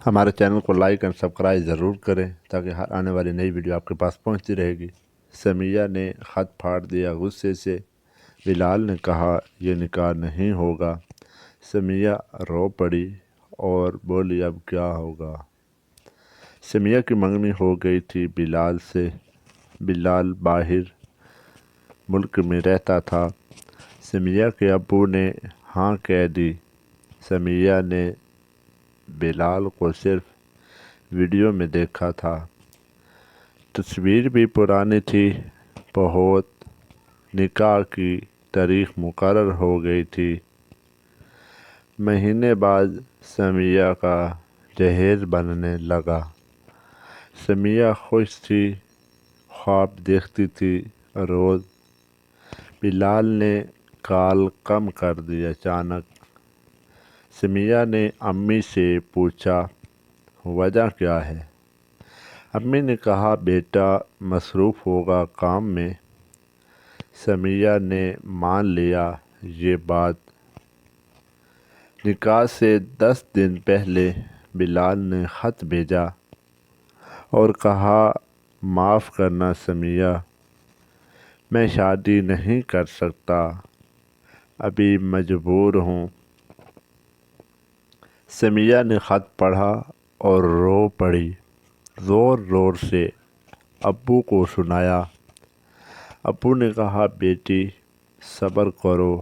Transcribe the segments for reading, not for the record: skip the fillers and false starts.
ہمارے چینل کو like and subscribe ضرور کریں تاکہ ہر آنے والی نئی ویڈیو آپ کے پاس پہنچتی رہے گی۔ سمیہ نے خط پھاڑ دیا غصے سے۔ بلال نے کہا یہ نکاح نہیں ہوگا۔ سمیہ رو پڑی اور بولی اب کیا ہوگا؟ سمیہ کی منگنی ہو گئی تھی بلال سے۔ بلال باہر ملک میں رہتا تھا۔ سمیہ کے ابو نے ہاں کہہ دی۔ سمیہ نے بلال کو صرف ویڈیو میں دیکھا تھا۔ تصویر بھی پرانی تھی بہت۔ نکاح کی تاریخ مقرر ہو گئی تھی۔ مہینے بعد سمیہ کا جہیز بننے لگا۔ سمیہ خوش تھی، خواب دیکھتی تھی روز۔ بلال نے کال کم کر دی اچانک۔ سمیہ نے امی سے پوچھا وجہ کیا ہے؟ امی نے کہا بیٹا مصروف ہوگا کام میں۔ سمیہ نے مان لیا یہ بات۔ نکاح سے 10 دن پہلے بلال نے خط بھیجا اور کہا معاف کرنا سمیہ، میں شادی نہیں کر سکتا، ابھی مجبور ہوں۔ سمیہ نے خط پڑھا اور رو پڑی۔ زور زور سے ابو کو سنایا۔ ابو نے کہا بیٹی صبر کرو،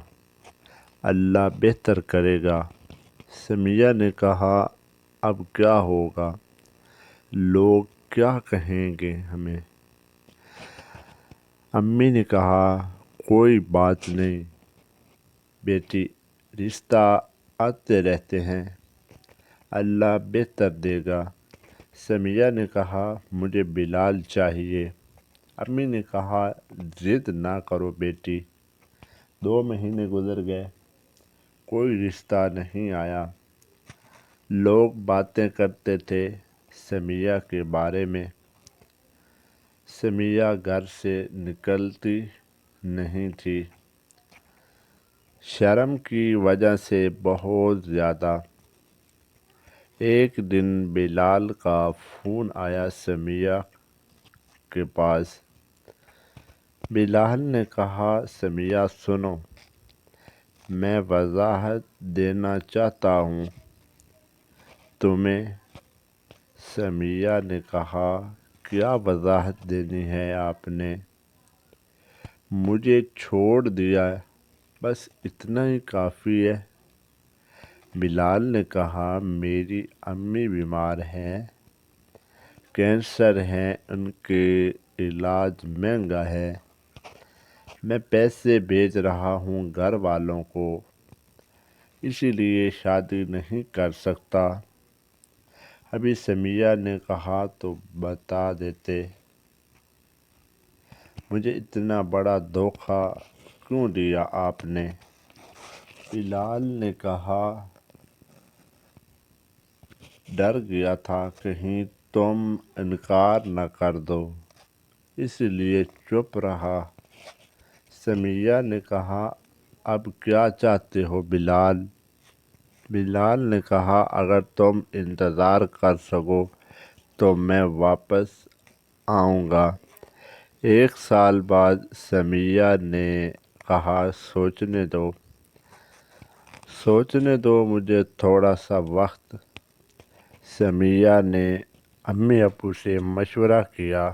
اللہ بہتر کرے گا۔ سمیہ نے کہا اب کیا ہوگا؟ لوگ کیا کہیں گے ہمیں؟ امی نے کہا کوئی بات نہیں بیٹی، رشتہ آتے رہتے ہیں، اللہ بہتر دے گا۔ سمیہ نے کہا مجھے بلال چاہیے۔ امی نے کہا ضد نہ کرو بیٹی۔ 2 مہینے گزر گئے، کوئی رشتہ نہیں آیا۔ لوگ باتیں کرتے تھے سمیہ کے بارے میں۔ سمیہ گھر سے نکلتی نہیں تھی، شرم کی وجہ سے بہت زیادہ۔ ایک دن بلال کا فون آیا سمیہ کے پاس۔ بلال نے کہا سمیہ سنو، میں وضاحت دینا چاہتا ہوں تمہیں۔ سمیہ نے کہا کیا وضاحت دینی ہے آپ نے؟ مجھے چھوڑ دیا بس اتنا ہی کافی ہے۔ بلال نے کہا میری امی بیمار ہیں، کینسر ہے، ان کے علاج مہنگا ہے، میں پیسے بھیج رہا ہوں گھر والوں کو، اسی لیے شادی نہیں کر سکتا۔ ابھی سمیہ نے کہا تو بتا دیتے، مجھے اتنا بڑا دھوکہ کیوں دیا آپ نے؟ بلال نے کہا ڈر گیا تھا کہیں تم انکار نہ کر دو، اس لیے چپ رہا۔ سمیہ نے کہا اب کیا چاہتے ہو بلال؟ بلال نے کہا اگر تم انتظار کر سکو تو میں واپس آؤں گا۔ 1 سال بعد سمیہ نے کہا سوچنے دو مجھے تھوڑا سا وقت۔ سمیہ نے امی ابو سے مشورہ کیا۔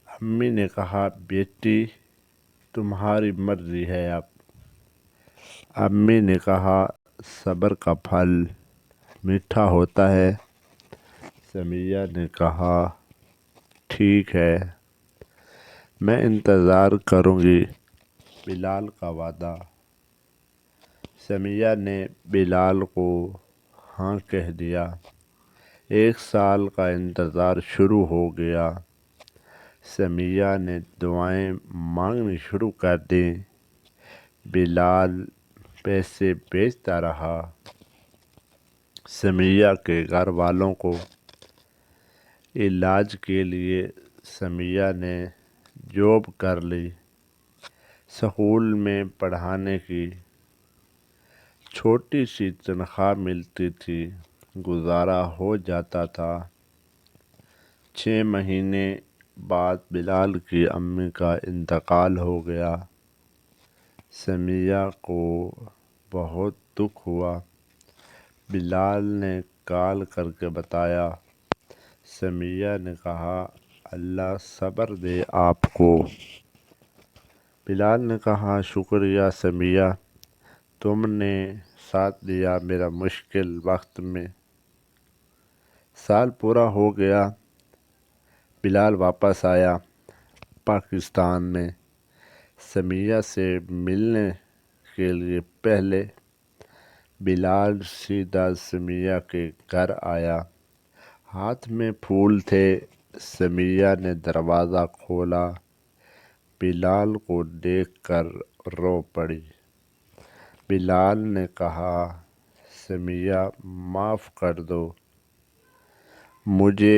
امی نے کہا بیٹی تمہاری مرضی ہے اب۔ امی نے کہا صبر کا پھل میٹھا ہوتا ہے۔ سمیہ نے کہا ٹھیک ہے، میں انتظار کروں گی۔ بلال کا وعدہ۔ سمیہ نے بلال کو ہاں کہہ دیا۔ 1 سال کا انتظار شروع ہو گیا۔ سمیہ نے دعائیں مانگنی شروع کر دیں۔ بلال پیسے بھیجتا رہا۔ سمیہ کے گھر والوں کو علاج کے لیے سمیہ نے جاب کر لی۔ اسکول میں پڑھانے کی چھوٹی سی تنخواہ ملتی تھی۔ گزارا ہو جاتا تھا۔ 6 مہینے بعد بلال کی امی کا انتقال ہو گیا۔ سمیہ کو بہت دکھ ہوا۔ بلال نے کال کر کے بتایا۔ سمیہ نے کہا اللہ صبر دے آپ کو۔ بلال نے کہا شکریہ سمیہ، تم نے ساتھ دیا میرا مشکل وقت میں۔ سال پورا ہو گیا۔ بلال واپس آیا پاکستان میں۔ سمیہ سے ملنے کے لیے پہلے بلال سیدھا سمیہ کے گھر آیا۔ ہاتھ میں پھول تھے۔ سمیہ نے دروازہ کھولا۔ بلال کو دیکھ کر رو پڑی۔ بلال نے کہا سمیہ معاف کر دو، مجھے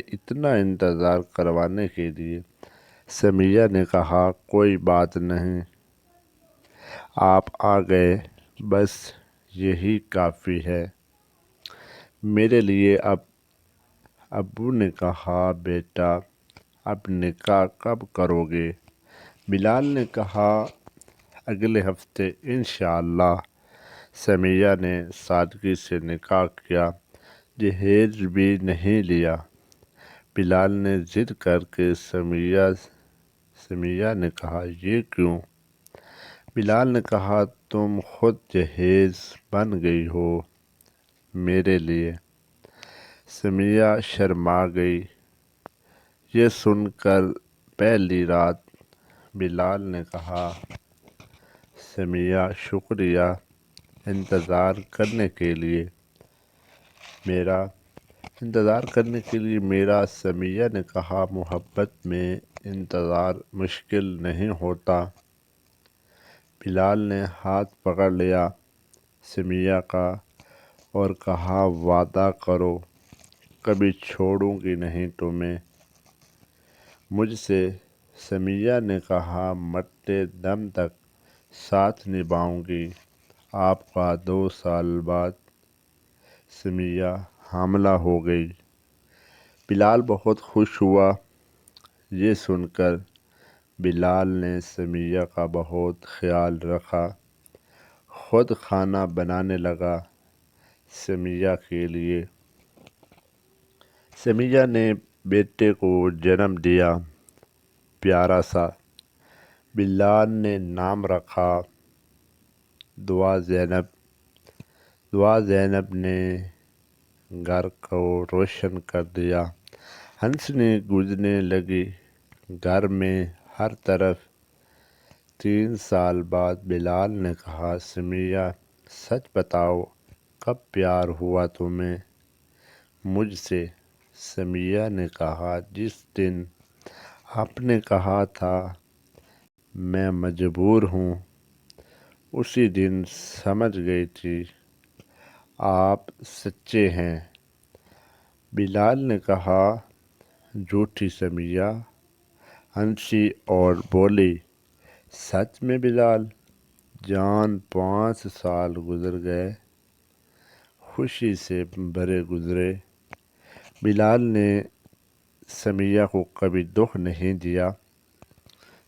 اتنا انتظار کروانے کے لیے۔ سمیہ نے کہا کوئی بات نہیں، آپ آ گئے بس یہی کافی ہے میرے لیے۔ ابو نے کہا بیٹا اب نکاح کب کرو گے؟ بلال نے کہا اگلے ہفتے انشاءاللہ۔ سمیہ نے سادگی سے نکاح کیا، جہیز بھی نہیں لیا۔ بلال نے ضد کر کے سمیہ نے کہا یہ کیوں؟ بلال نے کہا تم خود جہیز بن گئی ہو میرے لیے۔ سمیہ شرما گئی۔ یہ سن کر پہلی رات بلال نے کہا سمیہ شکریہ انتظار کرنے کے لیے میرا۔ سمیہ نے کہا محبت میں انتظار مشکل نہیں ہوتا۔ بلال نے ہاتھ پکڑ لیا سمیہ کا اور کہا وعدہ کرو کبھی چھوڑوں گی نہیں تمہیں مجھ سے۔ سمیہ نے کہا مرتے دم تک ساتھ نبھاؤں گی آپ کا۔ 2 سال بعد سمیہ حاملہ ہو گئی۔ بلال بہت خوش ہوا۔ یہ سن کر بلال نے سمیہ کا بہت خیال رکھا، خود کھانا بنانے لگا سمیہ کے لیے۔ سمیہ نے بیٹے کو جنم دیا پیارا سا۔ بلال نے نام رکھا دعا زینب۔ دعا زینب نے گھر کو روشن کر دیا۔ ہنسنے گونجنے لگی گھر میں ہر طرف۔ 3 سال بعد بلال نے کہا سمیہ سچ بتاؤ کب پیار ہوا تمہیں مجھ سے؟ سمیہ نے کہا جس دن آپ نے کہا تھا میں مجبور ہوں اسی دن سمجھ گئی تھی آپ سچے ہیں۔ بلال نے کہا جھوٹی سمیہ ہنسی اور بولی سچ میں بلال جان 5 سال گزر گئے خوشی سے بھرے گزرے۔ بلال نے سمیہ کو کبھی دکھ نہیں دیا۔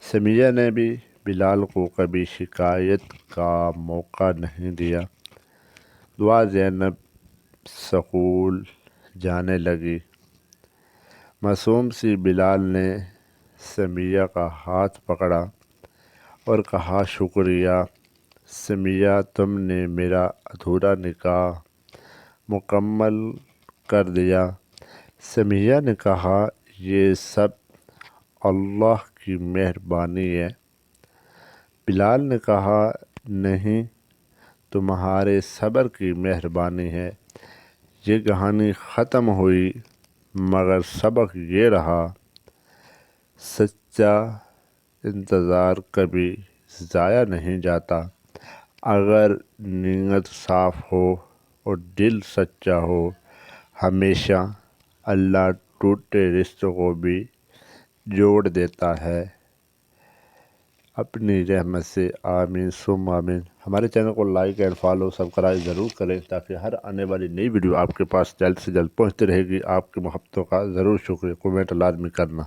سمیہ نے بھی بلال کو کبھی شکایت کا موقع نہیں دیا۔ دعا زینب سکول جانے لگی۔ معصوم سی بلال نے سمیہ کا ہاتھ پکڑا اور کہا شکریہ سمیہ تم نے میرا ادھورا نکاح مکمل کر دیا۔ سمیہ نے کہا یہ سب اللہ کی مہربانی ہے۔ بلال نے کہا نہیں تمہارے صبر کی مہربانی ہے۔ یہ کہانی ختم ہوئی مگر سبق یہ رہا سچا انتظار کبھی ضائع نہیں جاتا۔ اگر نیت صاف ہو اور دل سچا ہو ہمیشہ اللہ ٹوٹے رشتوں کو بھی جوڑ دیتا ہے۔ اپنی رحمت سے، آمین ثم آمین۔ ہمارے چینل کو لائک اینڈ فالو سبسکرائب ضرور کریں تاکہ ہر آنے والی نئی ویڈیو آپ کے پاس جلد سے جلد پہنچتی رہے گی۔ آپ کی محبتوں کا ضرور شکریہ، کمنٹ لازمی کرنا۔